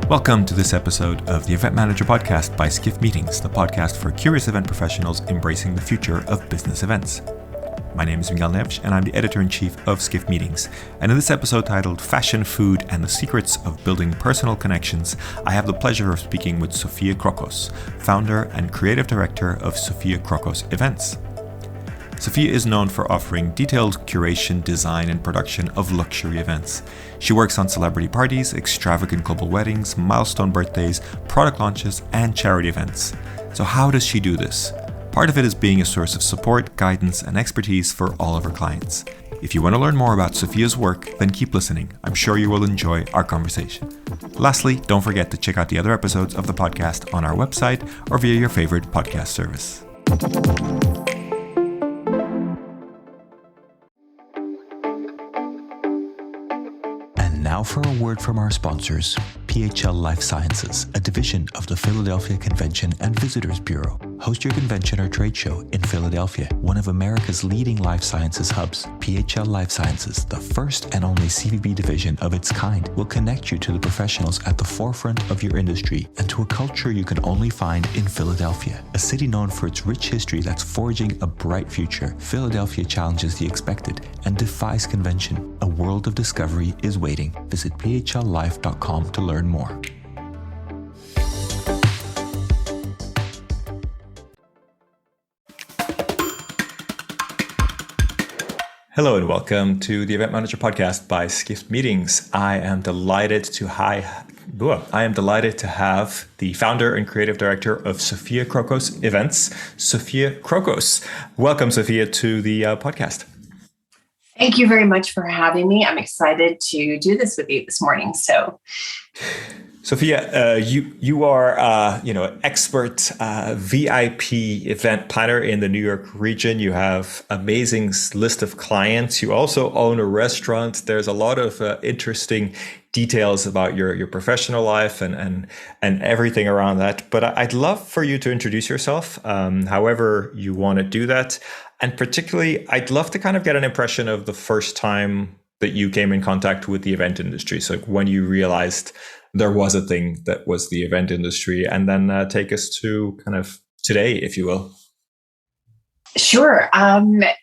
Welcome to this episode of the Event Manager Podcast by Skift Meetings, the podcast for curious event professionals embracing the future of business events. My name is Miguel Neves, and I'm the editor-in-chief of Skift Meetings. And in this episode titled Fashion, Food, and the Secrets of Building Personal Connections, I have the pleasure of speaking with Sofia Crokos, founder and creative director of Sofia Crokos Events. Sofia is known for offering detailed curation, design, and production of luxury events. She works on celebrity parties, extravagant global weddings, milestone birthdays, product launches, and charity events. So how does she do this? Part of it is being a source of support, guidance, and expertise for all of her clients. If you want to learn more about Sofia's work, then keep listening. I'm sure you will enjoy our conversation. Lastly, don't forget to check out the other episodes of the podcast on our website or via your favorite podcast service. Now for a word from our sponsors, PHL Life Sciences, a division of the Philadelphia Convention and Visitors Bureau. Host your convention or trade show in Philadelphia, one of America's leading life sciences hubs. PHL Life Sciences, the first and only CVB division of its kind, will connect you to the professionals at the forefront of your industry and to a culture you can only find in Philadelphia. A city known for its rich history that's forging a bright future, Philadelphia challenges the expected and defies convention. A world of discovery is waiting. Visit phlife.com to learn more. Hello and welcome to the Event Manager Podcast by Skift Meetings. I am delighted to have the founder and creative director of Sofia Crokos Events, Sofia Crokos. Welcome, Sofia, to the podcast. Thank you very much for having me. I'm excited to do this with you this morning. Sofia, you are an expert VIP event planner in the New York region. You have amazing list of clients. You also own a restaurant. There's a lot of interesting details about your professional life and everything around that. But I'd love for you to introduce yourself, however you want to do that. And particularly, I'd love to kind of get an impression of the first time that you came in contact with the event industry. So when you realized there was a thing that was the event industry, and then take us to kind of today, if you will. Sure.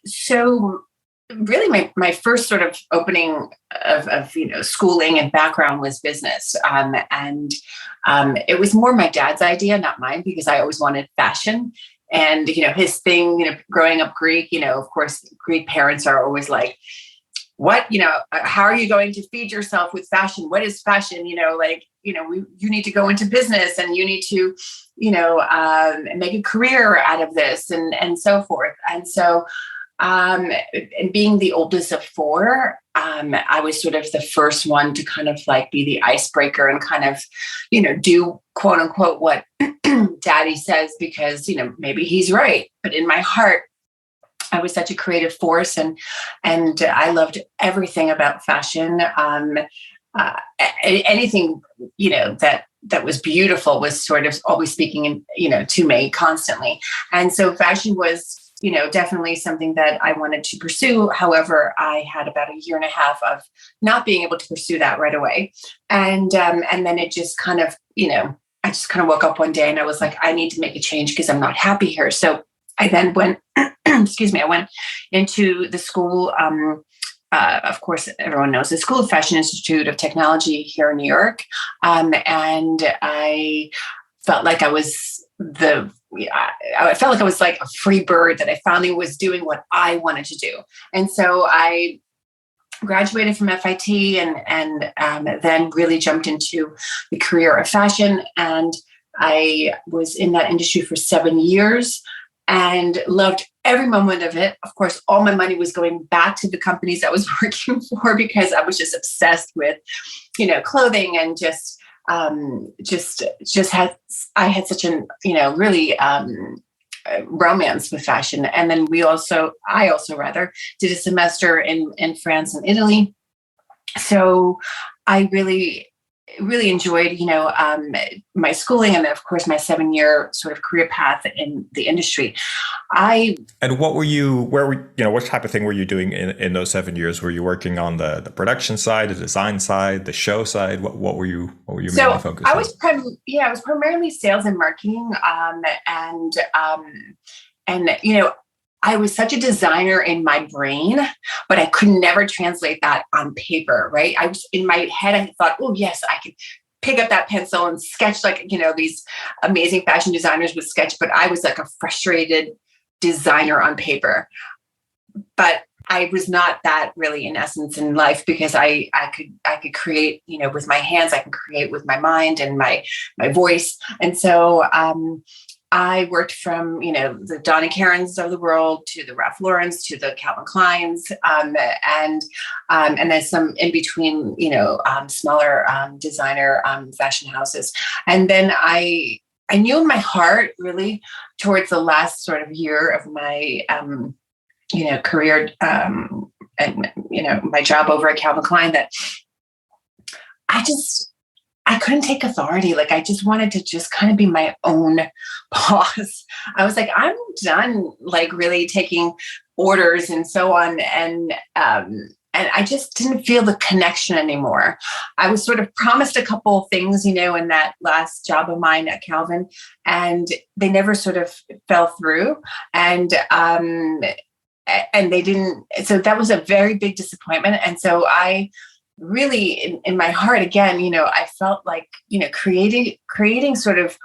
So really my first sort of opening of schooling and background was business. It was more my dad's idea, not mine, because I always wanted fashion. And, his thing, growing up Greek, of course, Greek parents are always like, what, how are you going to feed yourself with fashion? What is fashion? You need to go into business and you need to, make a career out of this and so forth. And so, and being the oldest of four, I was sort of the first one to kind of like be the icebreaker and kind of, do quote unquote what daddy says, because, maybe he's right. But in my heart, I was such a creative force and I loved everything about fashion. Anything, that was beautiful was sort of always speaking to me constantly. And so fashion was, definitely something that I wanted to pursue. However, I had about a year and a half of not being able to pursue that right away. And then it just kind of, I just kind of woke up one day and I was like, I need to make a change because I'm not happy here. So I then went, I went into the school. Of course, everyone knows the School of Fashion Institute of Technology here in New York. And I felt like I was like a free bird, that I finally was doing what I wanted to do. And so I graduated from FIT and then really jumped into the career of fashion. And I was in that industry for 7 years and loved every moment of it. Of course, all my money was going back to the companies I was working for because I was just obsessed with, clothing and I had such an, really romance with fashion. And then I also did a semester in France and Italy. So I really really enjoyed, my schooling and of course my 7-year sort of career path in the industry. And what type of thing were you doing in those 7 years? Were you working on the production side, the design side, the show side? What were you mainly focused on? I was primarily sales and marketing. I was such a designer in my brain, but I could never translate that on paper, right? I was in my head, I thought, oh yes, I could pick up that pencil and sketch like, these amazing fashion designers would sketch, but I was like a frustrated designer on paper. But I was not that really in essence in life, because I could create, with my hands, I can create with my mind and my voice. And so, I worked from, the Donna Karens of the world to the Ralph Laurens to the Calvin Kleins, and then some in between, smaller designer fashion houses. And then I knew in my heart, really, towards the last sort of year of my career, and my job over at Calvin Klein, that I couldn't take authority. Like, I just wanted to just kind of be my own boss. I was like, I'm done, like, really taking orders and so on. And I just didn't feel the connection anymore. I was sort of promised a couple of things, in that last job of mine at Calvin, and they never sort of fell through. And they didn't. So that was a very big disappointment. And so I really in my heart, again, I felt like, creating sort of,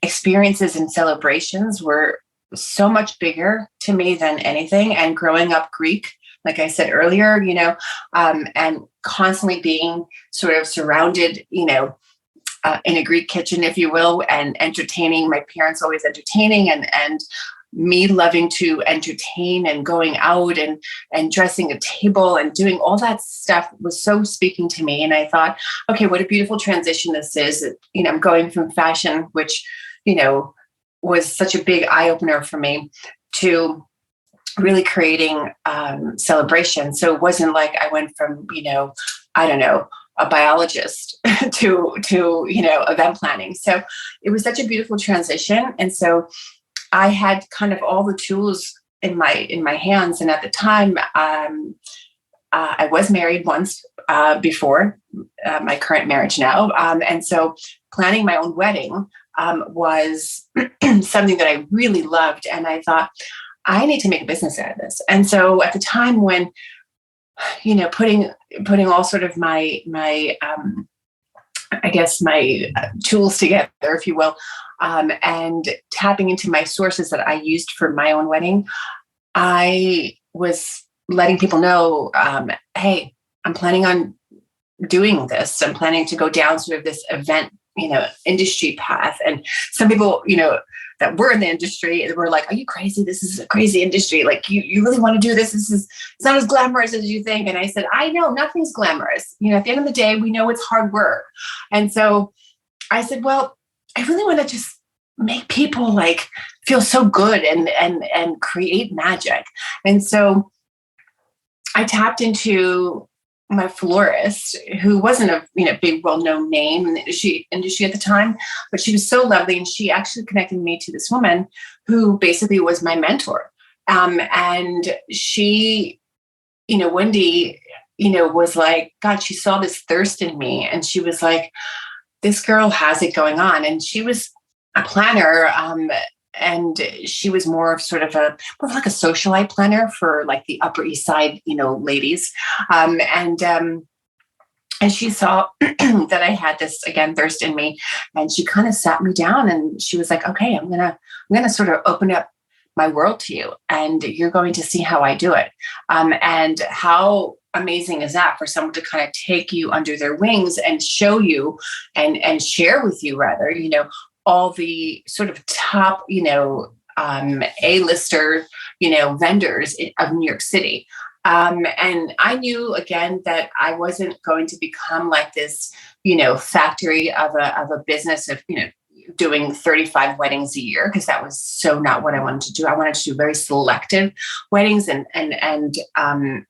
experiences and celebrations were so much bigger to me than anything. And growing up Greek, like I said earlier, and constantly being sort of surrounded, in a Greek kitchen, if you will, and entertaining, my parents always entertaining, and me loving to entertain and going out and dressing a table and doing all that stuff was so speaking to me. And I thought, okay, what a beautiful transition this is. I'm going from fashion, which, was such a big eye opener for me, to really creating celebration. So it wasn't like I went from, I don't know, a biologist to event planning. So it was such a beautiful transition. And so I had kind of all the tools in my hands. And at the time, I was married once before my current marriage now. And so planning my own wedding was something that I really loved. And I thought, I need to make a business out of this. And so at the time when, putting all sort of my tools together, if you will, and tapping into my sources that I used for my own wedding, I was letting people know, hey, I'm planning on doing this. I'm planning to go down sort of this event, industry path. And some people, that were in the industry were like, are you crazy? This is a crazy industry. Like, you really want to do this? It's not as glamorous as you think. And I said, I know nothing's glamorous. At the end of the day, we know it's hard work. And so I said, well, I really want to just make people like feel so good and create magic. And so I tapped into my florist, who wasn't a big well-known name in the industry at the time, but she was so lovely, and she actually connected me to this woman who basically was my mentor. And she, Wendy, was like, God, she saw this thirst in me, and she was like, this girl has it going on. And she was a planner, and she was more of like a socialite planner for like the Upper East Side, ladies. And she saw that I had this, again, thirst in me, and she kind of sat me down, and she was like, okay, I'm gonna sort of open up my world to you, and you're going to see how I do it. And how amazing is that for someone to kind of take you under their wings and show you and share with you, rather, all the sort of top, A-lister, vendors of New York City. And I knew, again, that I wasn't going to become like this, factory of a business of, doing 35 weddings a year, because that was so not what I wanted to do. I wanted to do very selective weddings and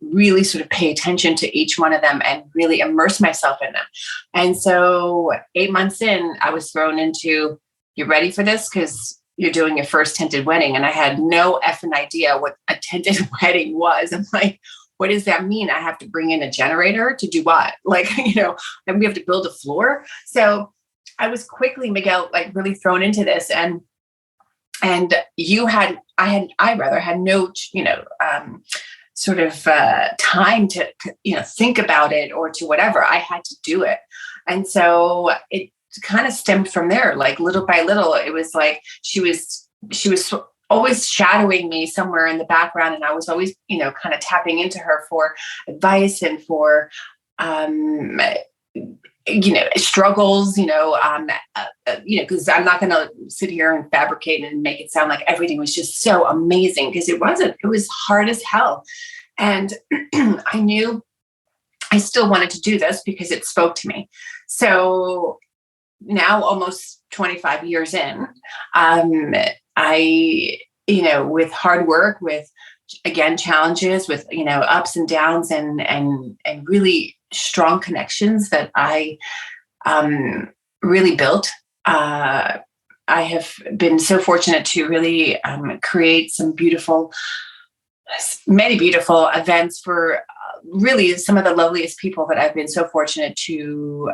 really sort of pay attention to each one of them and really immerse myself in them. And so 8 months in, I was thrown into, you ready for this? Because you're doing your first tented wedding. And I had no effing idea what a tented wedding was. I'm like, what does that mean? I have to bring in a generator to do what? Like, and we have to build a floor. So I was quickly, Miguel, like really thrown into this. And I had no, sort of time to, think about it or to whatever. I had to do it. And so it kind of stemmed from there. Like little by little, it was like she was always shadowing me somewhere in the background, and I was always kind of tapping into her for advice and for struggles, because I'm not going to sit here and fabricate and make it sound like everything was just so amazing, because it wasn't. It was hard as hell. And I knew I still wanted to do this because it spoke to me. So now, almost 25 years in, I, with hard work, with, again, challenges, with, ups and downs and really strong connections that I really built. I have been so fortunate to really create many beautiful events for really some of the loveliest people that I've been so fortunate to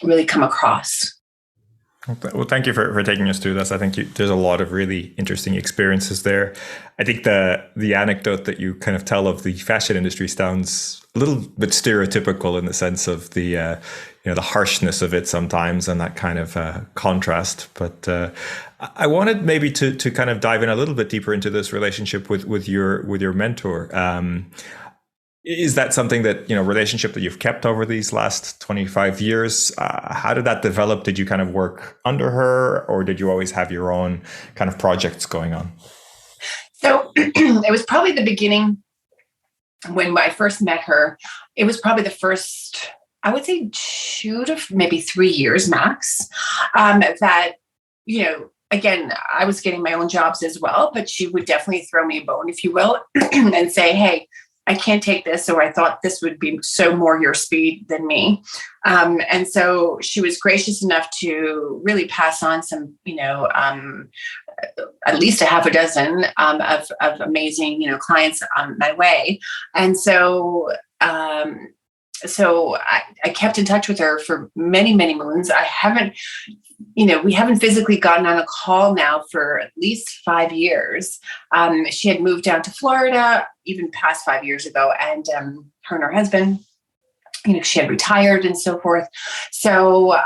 really come across. Well, thank you for taking us through this. I think there's a lot of really interesting experiences there. I think the anecdote that you kind of tell of the fashion industry sounds a little bit stereotypical in the sense of the the harshness of it sometimes and that kind of contrast. But I wanted maybe to kind of dive in a little bit deeper into this relationship with your mentor. Is that something that, relationship that you've kept over these last 25 years? How did that develop? Did you kind of work under her, or did you always have your own kind of projects going on? So it was probably the beginning when I first met her. It was probably the first, I would say 2 to maybe 3 years max, that, again, I was getting my own jobs as well, but she would definitely throw me a bone, if you will, and say, hey, I can't take this, or I thought this would be so more your speed than me. And so she was gracious enough to really pass on some, at least a half a dozen of amazing, clients my way. And so I kept in touch with her for many, many moons. We haven't physically gotten on a call now for at least 5 years. She had moved down to Florida even past 5 years ago, and her and her husband, she had retired and so forth. So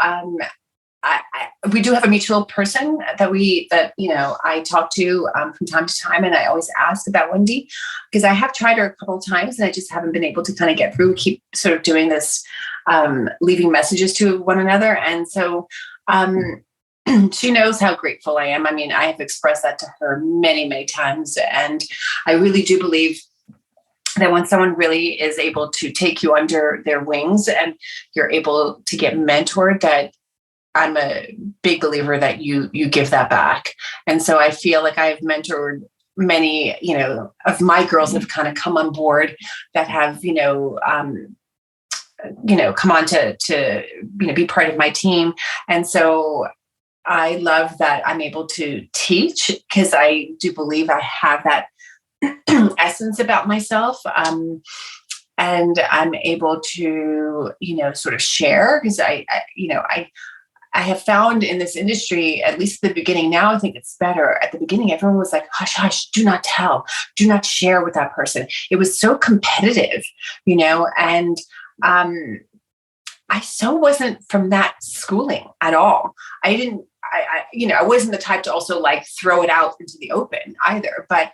we do have a mutual person that I talk to from time to time, and I always ask about Wendy, because I have tried her a couple of times and I just haven't been able to kind of get through. We keep sort of doing this, leaving messages to one another, and so she knows how grateful I am. I mean, I have expressed that to her many, many times, and I really do believe that when someone really is able to take you under their wings and you're able to get mentored, that I'm a big believer that you give that back. And so I feel like I've mentored many, of my girls that have kind of come on board, that have, come on to be part of my team. And so I love that I'm able to teach, because I do believe I have that essence about myself. And I'm able to, sort of share, because I have found in this industry, at least at the beginning, now I think it's better. At the beginning, everyone was like, hush, hush, do not tell, do not share with that person. It was so competitive, and I so wasn't from that schooling at all. I wasn't the type to also like throw it out into the open either. But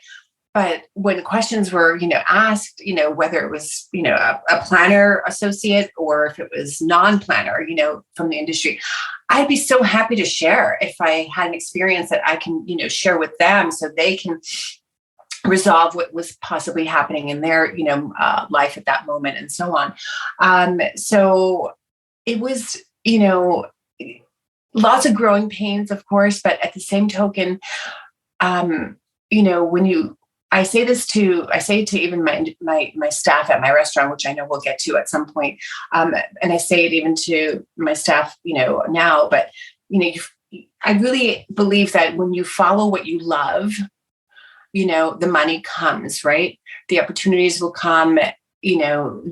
when questions were, asked, whether it was, a planner associate or if it was non-planner, from the industry, I'd be so happy to share if I had an experience that I can, share with them so they can resolve what was possibly happening in their, life at that moment and so on. So it was, lots of growing pains, of course, but at the same token, I say it to even my staff at my restaurant, which I know we'll get to at some point. And I say it even to my staff, now, but, I really believe that when you follow what you love, the money comes, right? The opportunities will come,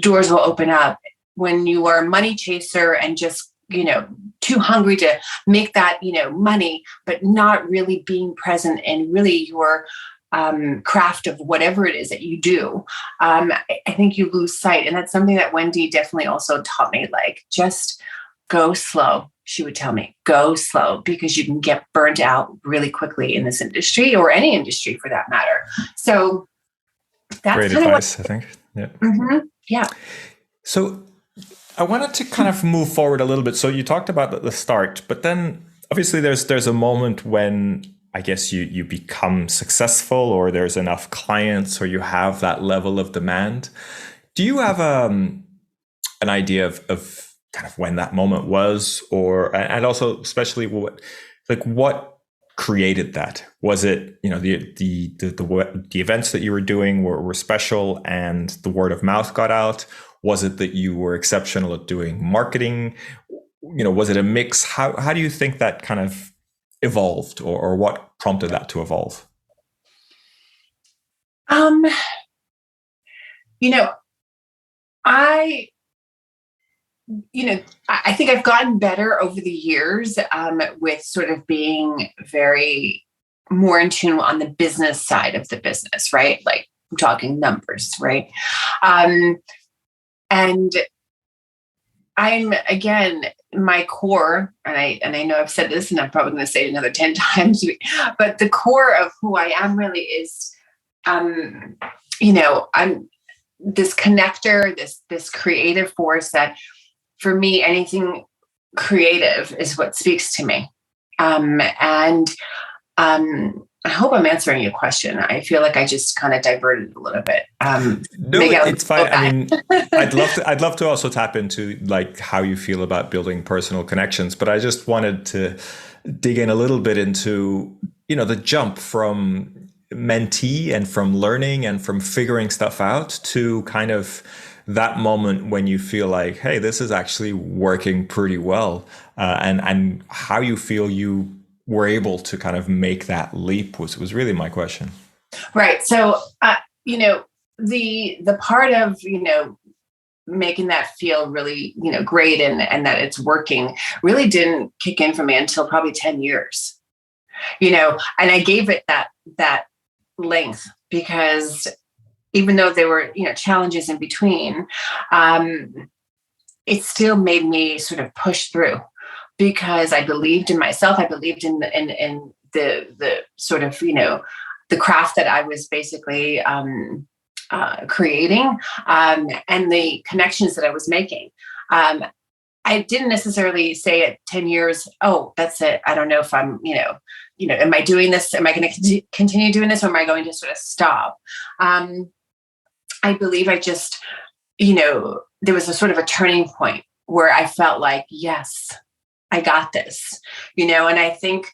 doors will open up. When you are a money chaser and just, too hungry to make that, money, but not really being present in really your craft of whatever it is that you do, I think you lose sight. And that's something that Wendy definitely also taught me, like, just go slow. She would tell me, go slow, because you can get burnt out really quickly in this industry, or any industry for that matter. So that's great advice, I think. Yeah. Mm-hmm. Yeah. So I wanted to kind of move forward a little bit. So you talked about the start, but then obviously there's a moment when I guess you become successful, or there's enough clients, or you have that level of demand. Do you have an idea of kind of when that moment was, and also especially what created that? Was it, the events that you were doing were special and the word of mouth got out? Was it that you were exceptional at doing marketing? Was it a mix? How do you think that kind of evolved, or what prompted that to evolve? I think I've gotten better over the years with sort of being very more in tune on the business side of the business, right? Like, I'm talking numbers, right? And I'm, again, my core, and I know I've said this, and I'm probably going to say it another 10 times, but the core of who I am really is, I'm this connector, this creative force that, for me, anything creative is what speaks to me. I hope I'm answering your question. I feel like I just kind of diverted a little bit. No, it's fine. I mean, I'd love to also tap into like how you feel about building personal connections, but I just wanted to dig in a little bit into, the jump from mentee and from learning and from figuring stuff out to kind of that moment when you feel like, hey, this is actually working pretty well, and how you feel you were able to kind of make that leap was really my question. Right. So, the part of, making that feel really, great and that it's working really didn't kick in for me until probably 10 years, and I gave it that length because even though there were, challenges in between, it still made me sort of push through because I believed in myself. I believed in the sort of, the craft that I was basically creating, and the connections that I was making. I didn't necessarily say at 10 years, oh, that's it. I don't know if I'm, am I doing this? Am I going to continue doing this? Or am I going to sort of stop? I believe I just, there was a sort of a turning point where I felt like, yes, I got this, and I think,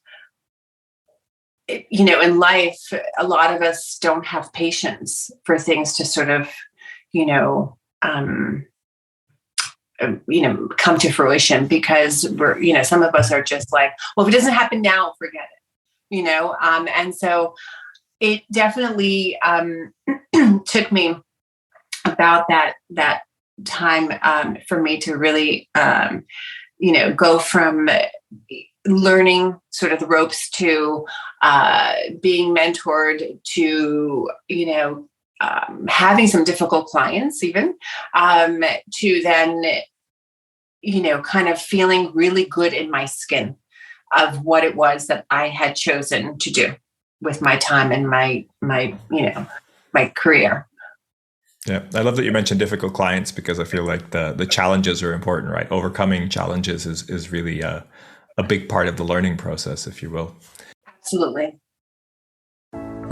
in life, a lot of us don't have patience for things to sort of, come to fruition because we're, some of us are just like, well, if it doesn't happen now, forget it, and so it definitely took me about that time for me to really, go from learning sort of the ropes to being mentored to, having some difficult clients even, to then, kind of feeling really good in my skin of what it was that I had chosen to do with my time and my career. Yeah, I love that you mentioned difficult clients because I feel like the challenges are important, right? Overcoming challenges is really a big part of the learning process, if you will. Absolutely.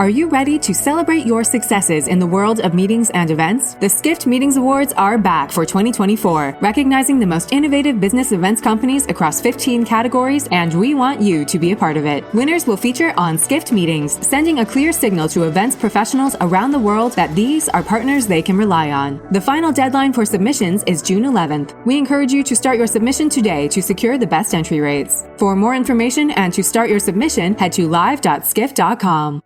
Are you ready to celebrate your successes in the world of meetings and events? The Skift Meetings Awards are back for 2024, recognizing the most innovative business events companies across 15 categories, and we want you to be a part of it. Winners will feature on Skift Meetings, sending a clear signal to events professionals around the world that these are partners they can rely on. The final deadline for submissions is June 11th. We encourage you to start your submission today to secure the best entry rates. For more information and to start your submission, head to live.skift.com.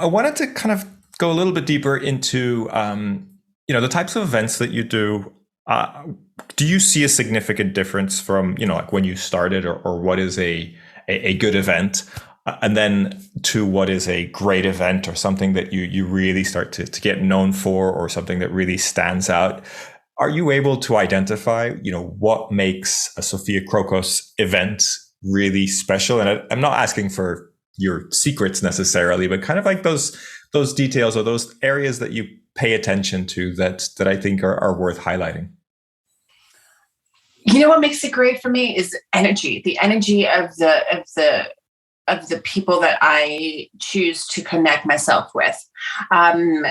I wanted to kind of go a little bit deeper into, the types of events that you do. Do you see a significant difference from, like when you started or what is a good event and then to what is a great event or something that you really start to get known for or something that really stands out? Are you able to identify, what makes a Sofia Crokos event really special? And I'm not asking for your secrets necessarily, but kind of like those details or those areas that you pay attention to that I think are worth highlighting. What makes it great for me is energy, the energy of the people that I choose to connect myself with. When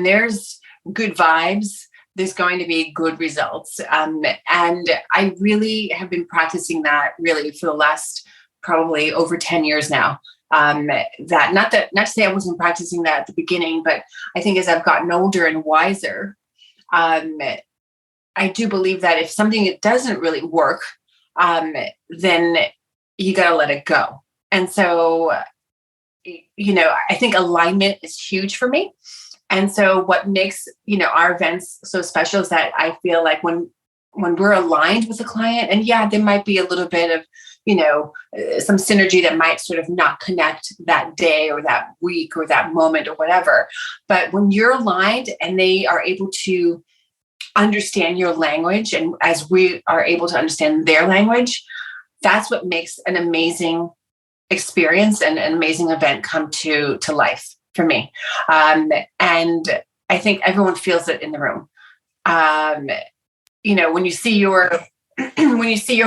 there's good vibes, there's going to be good results. And I really have been practicing that really for the last probably over 10 years now. Not to say I wasn't practicing that at the beginning, but I think as I've gotten older and wiser, I do believe that if something doesn't really work, then you got to let it go. And so, I think alignment is huge for me. And so what makes, our events so special is that I feel like when we're aligned with a client, and there might be a little bit of, some synergy that might sort of not connect that day or that week or that moment or whatever. But when you're aligned and they are able to understand your language, and as we are able to understand their language, that's what makes an amazing experience and an amazing event come to life for me. And I think everyone feels it in the room. When you see your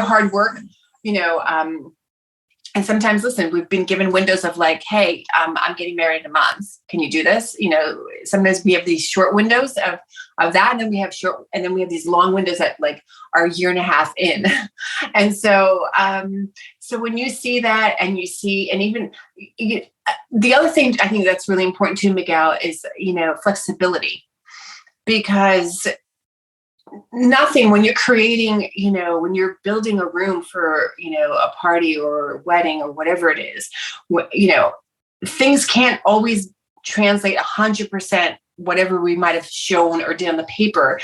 hard work, and sometimes, listen, we've been given windows of like, hey, I'm getting married in a month. Can you do this? Sometimes we have these short windows of that. And then we have these long windows that like are a year and a half in. And so, so when you see that and the other thing I think that's really important too, Miguel, is, flexibility, because nothing when you're creating, when you're building a room for, a party or a wedding or whatever it is, things can't always translate 100%. Whatever we might have shown or did on the paper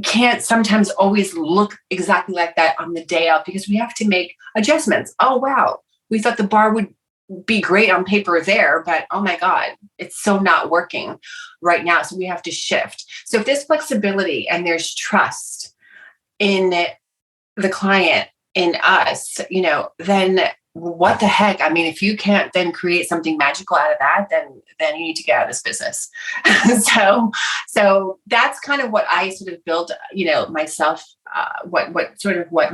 can't sometimes always look exactly like that on the day out, because we have to make adjustments. Oh, wow. We thought the bar would be great on paper there, but oh my God, it's so not working right now. So we have to shift. So if there's flexibility and there's trust in the client, in us, then what the heck? I mean, if you can't then create something magical out of that, then you need to get out of this business. So that's kind of what I sort of built, myself, what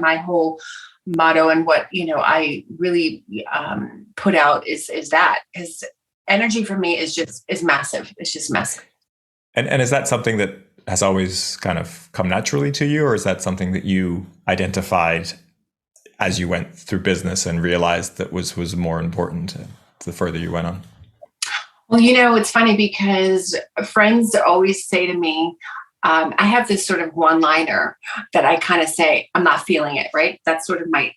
my whole motto and what, I really put out is that, because energy for me is massive. It's just massive. And is that something that has always kind of come naturally to you, or is that something that you identified as you went through business and realized that was more important the further you went on? Well, it's funny because friends always say to me, I have this sort of one-liner that I kind of say, I'm not feeling it, right? That's sort of my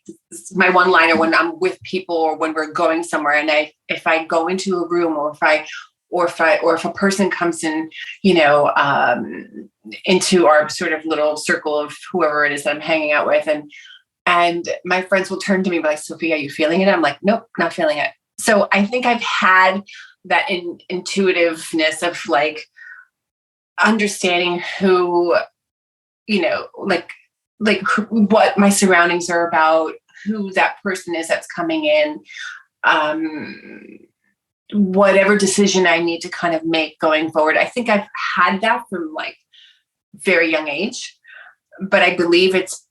one-liner when I'm with people or when we're going somewhere. And if I go into a room or if a person comes in, into our sort of little circle of whoever it is that I'm hanging out with, and my friends will turn to me like, Sophia, are you feeling it? I'm like, nope, not feeling it. So I think I've had that intuitiveness of like understanding who, like what my surroundings are about, who that person is that's coming in, whatever decision I need to kind of make going forward. I think I've had that from like very young age, but I believe it's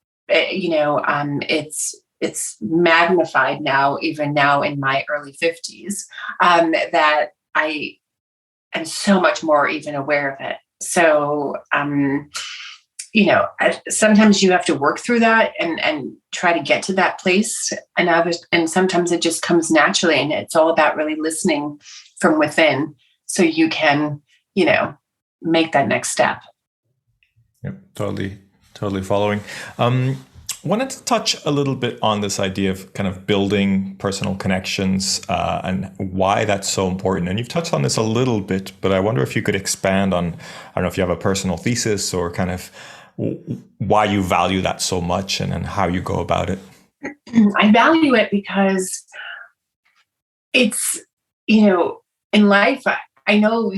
it's magnified now, even now in my early 50s, that I am so much more even aware of it. So, sometimes you have to work through that and try to get to that place, and sometimes it just comes naturally, and it's all about really listening from within so you can, make that next step. Yep, totally following. Wanted to touch a little bit on this idea of kind of building personal connections and why that's so important. And you've touched on this a little bit, but I wonder if you could expand on, I don't know if you have a personal thesis or kind of why you value that so much and how you go about it. I value it because it's, in life, I know,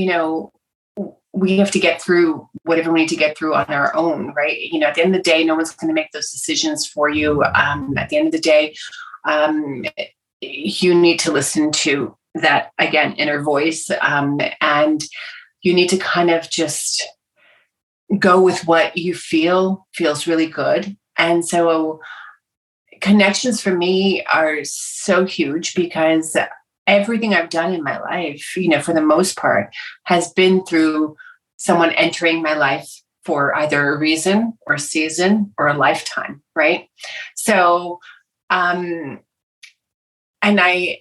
we have to get through whatever we need to get through on our own, right? At the end of the day, no one's going to make those decisions for you. At the end of the day, you need to listen to that, again, inner voice. And you need to kind of just go with what you feel feels really good. And so connections for me are so huge because everything I've done in my life, for the most part, has been through someone entering my life for either a reason or a season or a lifetime, right? So, and I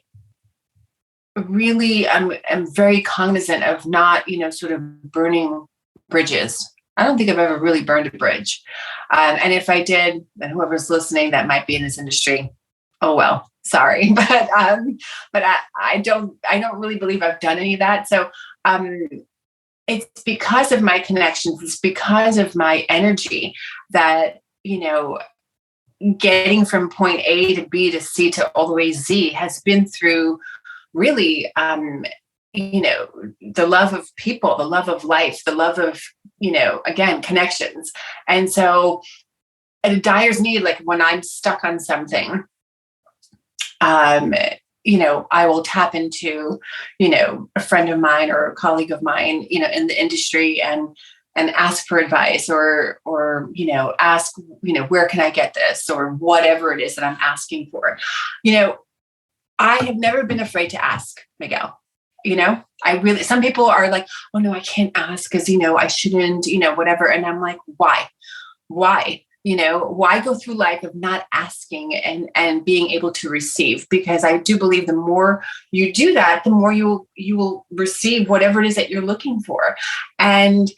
really am very cognizant of not, sort of burning bridges. I don't think I've ever really burned a bridge. And if I did, then whoever's listening that might be in this industry, oh well, sorry. But I don't really believe I've done any of that. So it's because of my connections, it's because of my energy that, getting from point A to B to C to all the way Z has been through really, the love of people, the love of life, the love of, again, connections. And so at a dyer's need, like when I'm stuck on something, I will tap into, a friend of mine or a colleague of mine, in the industry and ask for advice or, ask, where can I get this or whatever it is that I'm asking for. I have never been afraid to ask, Miguel. Some people are like, oh no, I can't ask because, I shouldn't, whatever. And I'm like, why? Why go through life of not asking and being able to receive? Because I do believe the more you do that, the more you will receive whatever it is that you're looking for. And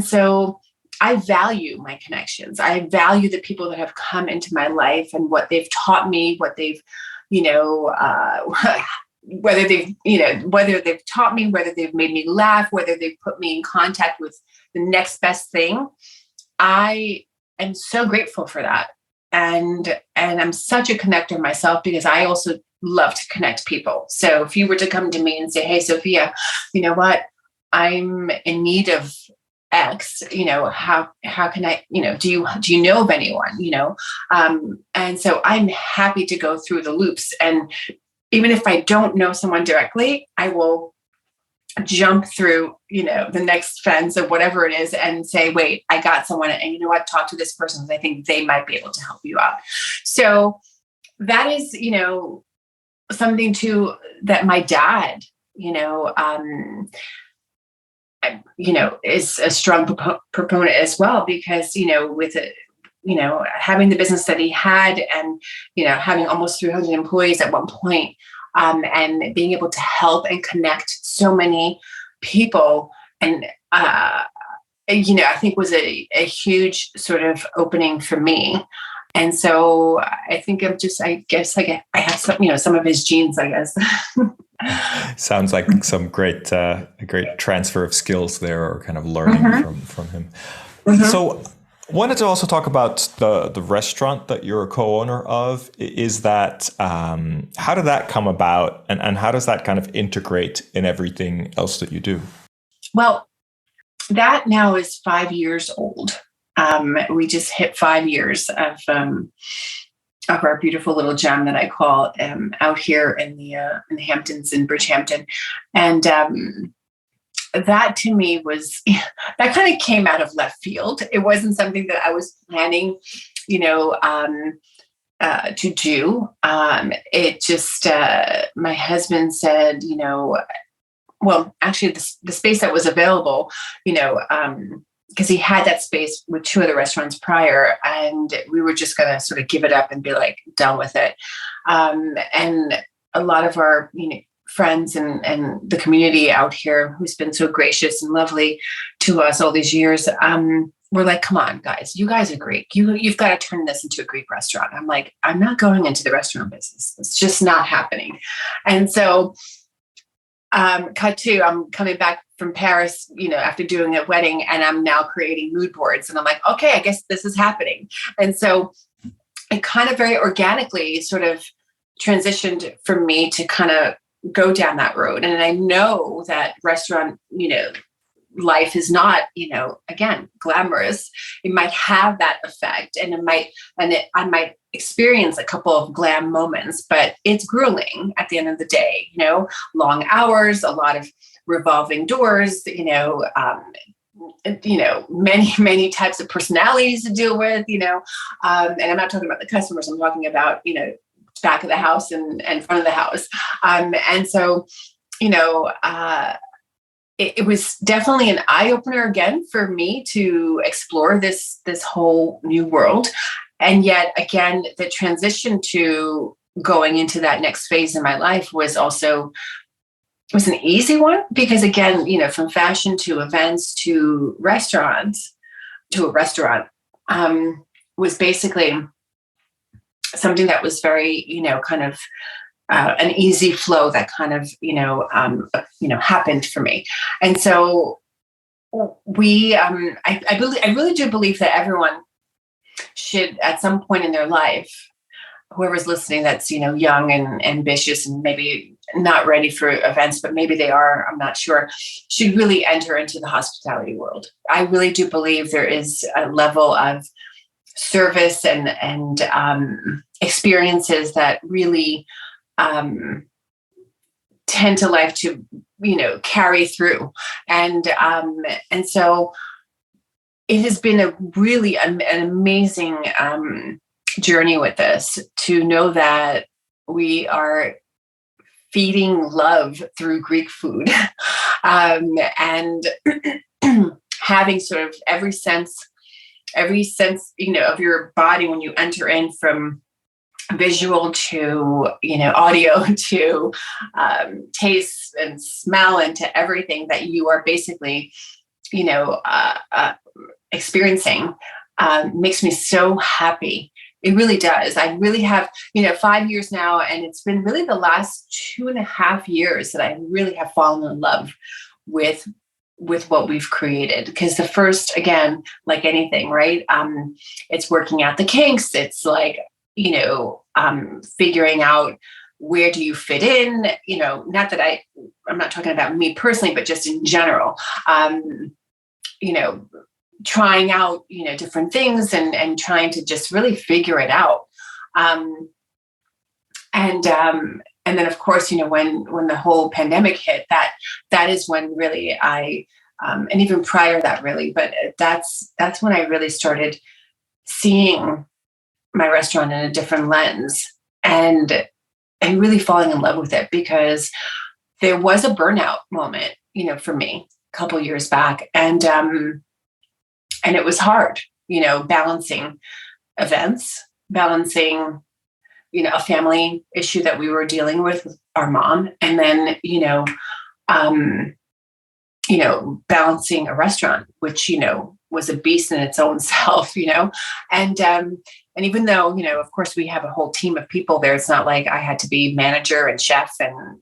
so I value my connections. I value the people that have come into my life and what they've taught me, what they've, whether they've taught me, whether they've made me laugh, whether they've put me in contact with the next best thing. I am so grateful for that. And I'm such a connector myself because I also love to connect people. So if you were to come to me and say, hey, Sofia, you know what, I'm in need of X, how can I, do you know of anyone, and so I'm happy to go through the loops. And even if I don't know someone directly, I will jump through, the next fence of whatever it is and say, wait, I got someone, and you know what, talk to this person because I think they might be able to help you out. So that is, something too that my dad, is a strong proponent as well, because, with it, having the business that he had and, having almost 300 employees at one point, and being able to help and connect so many people and, I think was a huge sort of opening for me. And so I think I have some of his genes, I guess. Sounds like some great transfer of skills there, or kind of learning from him. Mm-hmm. So wanted to also talk about the restaurant that you're a co-owner of. Is that, how did that come about, and how does that kind of integrate in everything else that you do? Well, that now is 5 years old. We just hit 5 years of our beautiful little gem that I call out here in the Hamptons in Bridgehampton. And that to me was, that kind of came out of left field. It wasn't something that I was planning, to do. It just, my husband said, well, actually the space that was available, because he had that space with two other restaurants prior, and we were just going to sort of give it up and be like done with it. And a lot of our, friends and the community out here who's been so gracious and lovely to us all these years, we're like, come on, guys, you guys are Greek. You've got to turn this into a Greek restaurant. I'm like, I'm not going into the restaurant business. It's just not happening. And so, cut to, I'm coming back from Paris, after doing a wedding, and I'm now creating mood boards. And I'm like, okay, I guess this is happening. And so it kind of very organically sort of transitioned for me to kind of go down that road. And I know that restaurant, life is not, again, glamorous. It might have that effect, and I might experience a couple of glam moments, but it's grueling at the end of the day, long hours, a lot of revolving doors, many, many types of personalities to deal with, and I'm not talking about the customers. I'm talking about, back of the house and front of the house. And so, it was definitely an eye opener again for me to explore this whole new world. And yet again, the transition to going into that next phase in my life was an easy one, because again, from fashion to events to restaurants to a restaurant, was basically something that was very, kind of an easy flow that kind of, happened for me. And so I really do believe that everyone should, at some point in their life, whoever's listening that's, young and ambitious and maybe not ready for events, but maybe they are, I'm not sure, should really enter into the hospitality world. I really do believe there is a level of service and experiences that really tend to like to, carry through. And so it has been a really an amazing journey with this, to know that we are feeding love through Greek food, and having sort of every sense, of your body when you enter in, from visual to, audio to taste and smell, and to everything that you are basically, experiencing, makes me so happy. It really does. I really have, 5 years now, and it's been really the last 2.5 years that I really have fallen in love with what we've created. Because the first, again, like anything, right? It's working out the kinks. It's like, figuring out where do you fit in, not that I'm not talking about me personally, but just in general, trying out, different things and trying to just really figure it out. And then of course, when the whole pandemic hit, that is when really and even prior to that really, but that's when I really started seeing my restaurant in a different lens and really falling in love with it, because there was a burnout moment, for me a couple of years back. And it was hard, balancing events, balancing, a family issue that we were dealing with our mom. And then, balancing a restaurant, which, was a beast in its own self, and even though, of course we have a whole team of people there, it's not like I had to be manager and chef and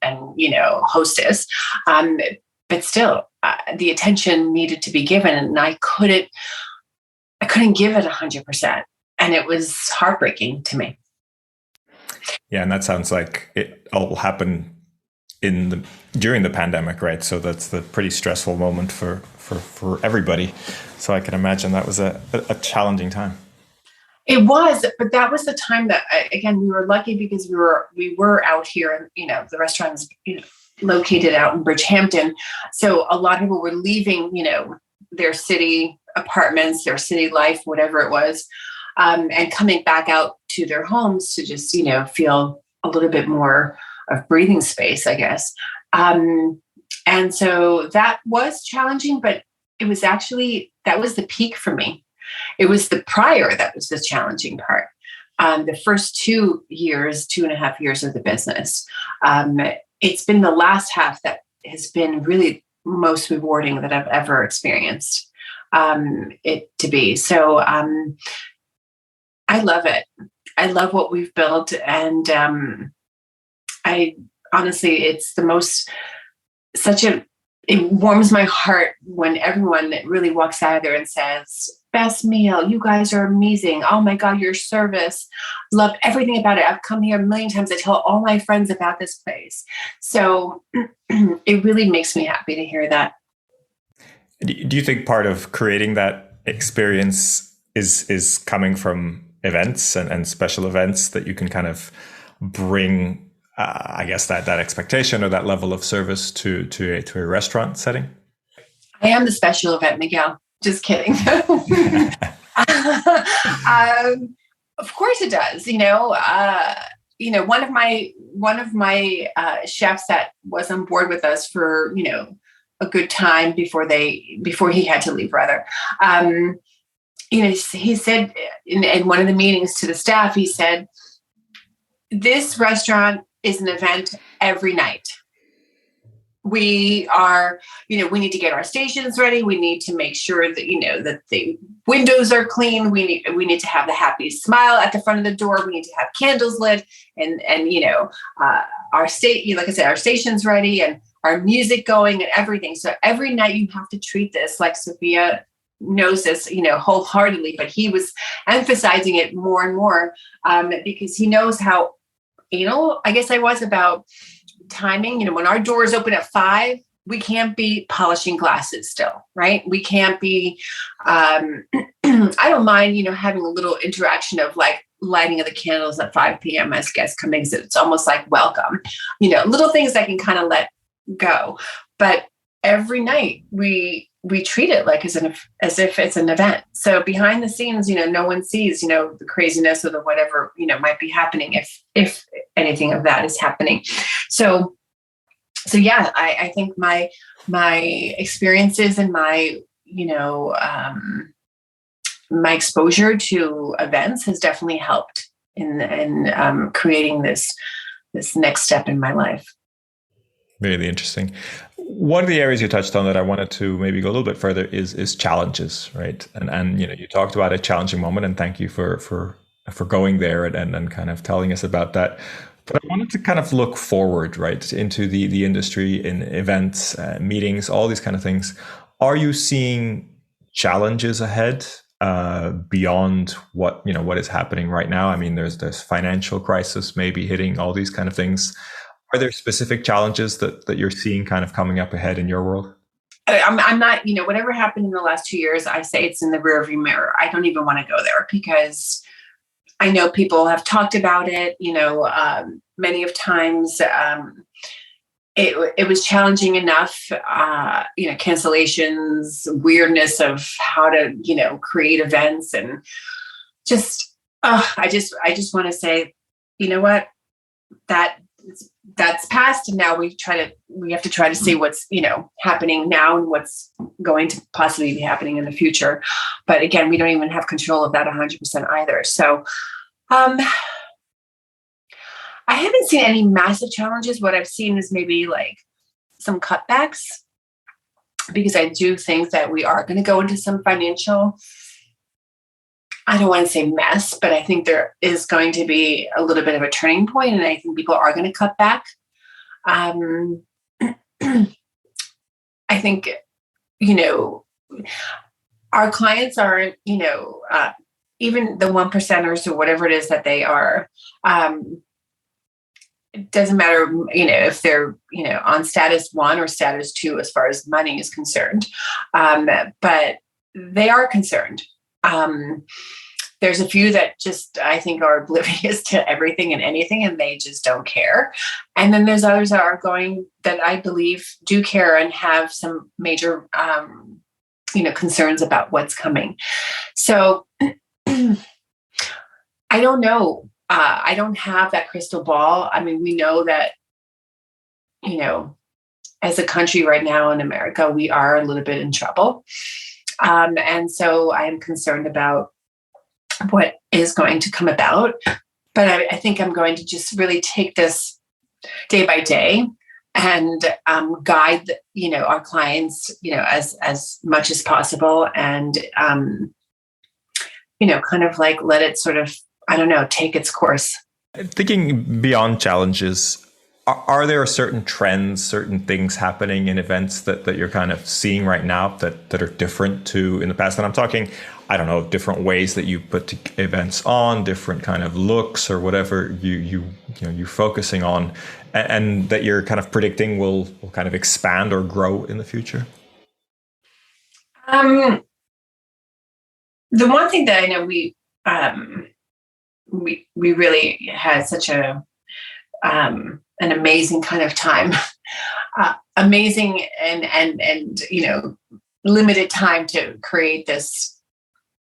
hostess. But still, the attention needed to be given, and I couldn't give it 100%. And it was heartbreaking to me. Yeah. And that sounds like it all happened during the pandemic, right? So that's the pretty stressful moment for everybody. So I can imagine that was a challenging time. It was, but that was the time that, again, we were lucky because we were out here, and the restaurant is located out in Bridgehampton. So a lot of people were leaving, their city apartments, their city life, whatever it was, and coming back out to their homes to just, feel a little bit more of breathing space, I guess. And so that was challenging, but it was actually, that was the peak for me. It was the prior that was the challenging part. The first 2.5 years of the business. It's been the last half that has been really most rewarding that I've ever experienced it to be. So I love it. I love what we've built. And I honestly, it's the most, it warms my heart when everyone really walks out of there and says, best meal, you guys are amazing. Oh my God, your service. Love everything about it. I've come here a million times. I tell all my friends about this place. So it really makes me happy to hear that. Do you think part of creating that experience is coming from events and special events that you can kind of bring, I guess, that expectation or that level of service to a restaurant setting? I am the special event, Miguel. Just kidding. Of course it does. One of my chefs that was on board with us for, a good time before he had to leave, rather. He said in one of the meetings to the staff, he said, this restaurant is an event every night. We are, we need to get our stations ready. We need to make sure that, that the windows are clean. We need to have the happy smile at the front of the door. We need to have candles lit and our like I said, our station's ready and our music going and everything. So every night you have to treat this like Sofia knows this, wholeheartedly, but he was emphasizing it more and more because he knows how, I guess I was about timing. When our doors open at 5, we can't be polishing glasses still, right? We can't be, I don't mind, having a little interaction of like lighting of the candles at 5 p.m. as guests come in. It's almost like welcome, little things I can kind of let go. But every night we treat it like as if it's an event. So behind the scenes, no one sees, the craziness or the whatever, might be happening if anything of that is happening. So yeah, I think my experiences and my, my exposure to events has definitely helped in creating this next step in my life. Really interesting. One of the areas you touched on that I wanted to maybe go a little bit further is challenges, right? And you talked about a challenging moment, and thank you for going there and kind of telling us about that. But I wanted to kind of look forward, right, into the industry, in events, meetings, all these kind of things. Are you seeing challenges ahead beyond what is happening right now? I mean, there's financial crisis maybe hitting, all these kind of things. Are there specific challenges that you're seeing kind of coming up ahead in your world? I'm not, whatever happened in the last 2 years, I say it's in the rearview mirror. I don't even want to go there because I know people have talked about it, many of times. It was challenging enough, cancellations, weirdness of how to, create events, and just, I just want to say, you know what, that's past, and now we have to try to see what's happening now and what's going to possibly be happening in the future. But again, we don't even have control of that 100% either. So I haven't seen any massive challenges. What I've seen is maybe like some cutbacks, because I do think that we are going to go into some financial, I don't want to say mess, but I think there is going to be a little bit of a turning point, and I think people are going to cut back. I think, our clients are, even the 1%ers or whatever it is that they are, it doesn't matter, if they're, on status 1 or status 2 as far as money is concerned, but they are concerned. There's a few that just, I think, are oblivious to everything and anything, and they just don't care. And then there's others that are that I believe do care and have some major, concerns about what's coming. So I don't know. I don't have that crystal ball. I mean, we know that, as a country right now in America, we are a little bit in trouble. And so I'm concerned about what is going to come about. But I think I'm going to just really take this day by day and guide, our clients, as much as possible, and kind of like let it sort of, I don't know, take its course. Thinking beyond challenges, are there certain trends, certain things happening in events that you're kind of seeing right now that are different to in the past? And I'm talking, I don't know, different ways that you put events on, different kind of looks or whatever you're focusing on, and that you're kind of predicting will kind of expand or grow in the future? The one thing that I know we really had such an amazing kind of time, amazing and limited time to create this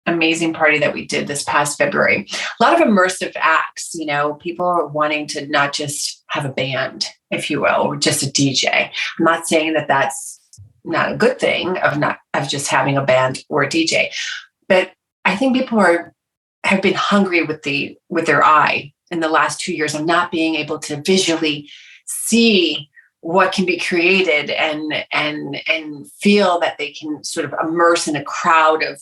amazing party that we did this past February. A lot of immersive acts, people are wanting to not just have a band, if you will, or just a DJ. I'm not saying that that's not a good thing of just having a band or a DJ, but I think people have been hungry with their eye in the last 2 years of not being able to visually see what can be created and feel that they can sort of immerse in a crowd of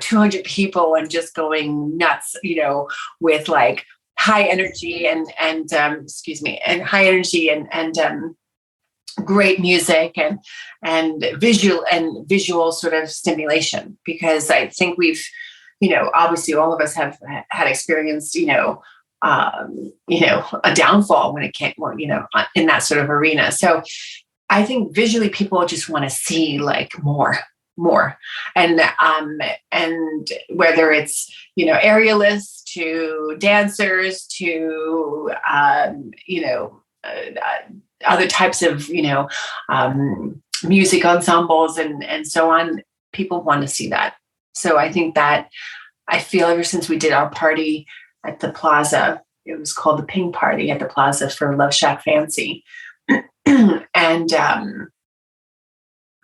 200 people and just going nuts, with like high energy and high energy and great music and visual sort of stimulation. Because I think we've, obviously all of us have had experienced, a downfall when it came, in that sort of arena. So I think visually people just want to see like more, and whether it's, aerialists to dancers to, other types of, music ensembles and so on, people want to see that. So I think that I feel ever since we did our party at the Plaza, it was called the Ping Party at the Plaza for Love Shack Fancy. And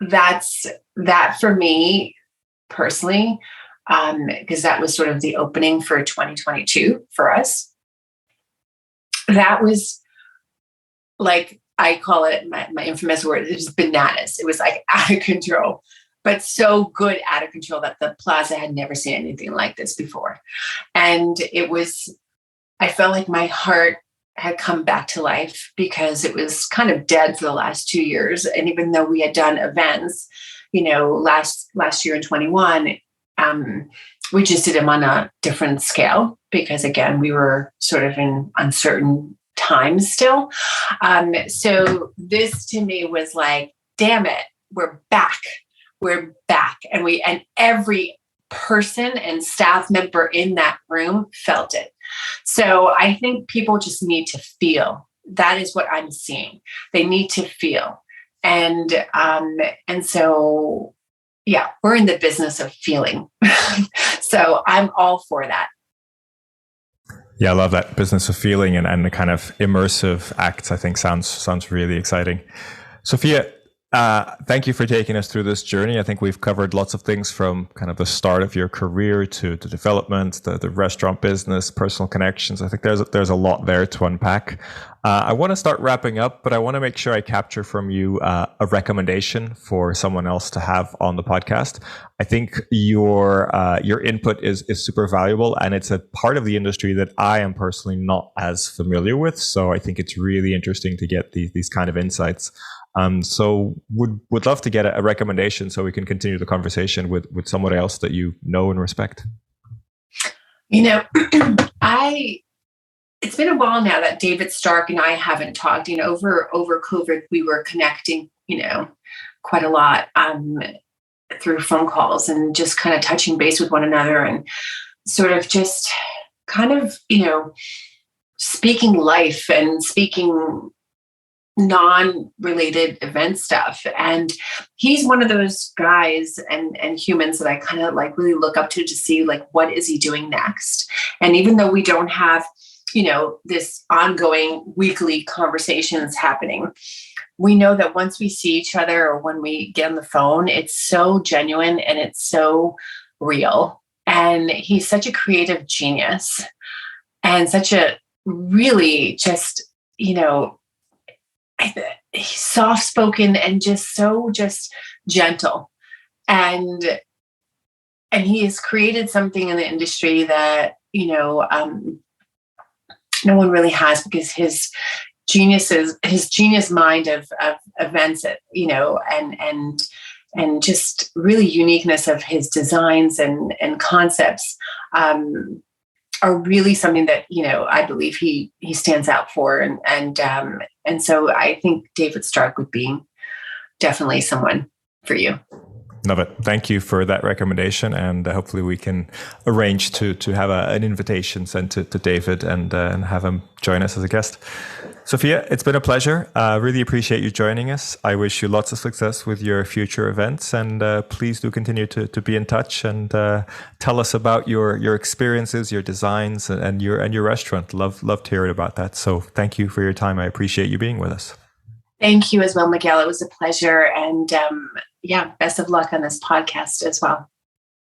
that for me personally, because that was sort of the opening for 2022 for us. That was like, I call it my infamous word, it was bananas. It was like out of control, but so good out of control that the Plaza had never seen anything like this before. And I felt like my heart had come back to life because it was kind of dead for the last 2 years. And even though we had done events, last year in 21, we just did them on a different scale because again, we were sort of in uncertain times still. So this to me was like, damn it, we're back. And every person and staff member in that room felt it. So I think people just need to feel. That is what I'm seeing. They need to feel. And so, yeah, we're in the business of feeling. So I'm all for that. Yeah, I love that business of feeling and the kind of immersive acts. I think sounds really exciting. Sofia, thank you for taking us through this journey. I think we've covered lots of things from kind of the start of your career to the development, the restaurant business, personal connections. I think there's a lot there to unpack. I want to start wrapping up, but I want to make sure I capture from you a recommendation for someone else to have on the podcast. I think your input is super valuable, and it's a part of the industry that I am personally not as familiar with. So I think it's really interesting to get these kind of insights. So would love to get a recommendation so we can continue the conversation with someone else that you know and respect. It's been a while now that David Stark and I haven't talked. Over COVID, we were connecting, quite a lot through phone calls and just kind of touching base with one another and sort of just kind of, speaking life and speaking non-related event stuff. And he's one of those guys and humans that I kind of like really look up to see like, what is he doing next? And even though we don't have, this ongoing weekly conversations happening, we know that once we see each other or when we get on the phone, it's so genuine and it's so real. And he's such a creative genius and such a really just, he's soft-spoken and just gentle. And he has created something in the industry that, no one really has, because his genius mind of events, and just really uniqueness of his designs and concepts are really something that, I believe he stands out for. And so I think David Stark would be definitely someone for you. Love it. Thank you for that recommendation. And hopefully we can arrange to have an invitation sent to David and have him join us as a guest. Sofia, it's been a pleasure. Really appreciate you joining us. I wish you lots of success with your future events, and please do continue to be in touch and tell us about your experiences, your designs, and your restaurant. Love to hear about that. So thank you for your time. I appreciate you being with us. Thank you as well, Miguel. It was a pleasure. And best of luck on this podcast as well.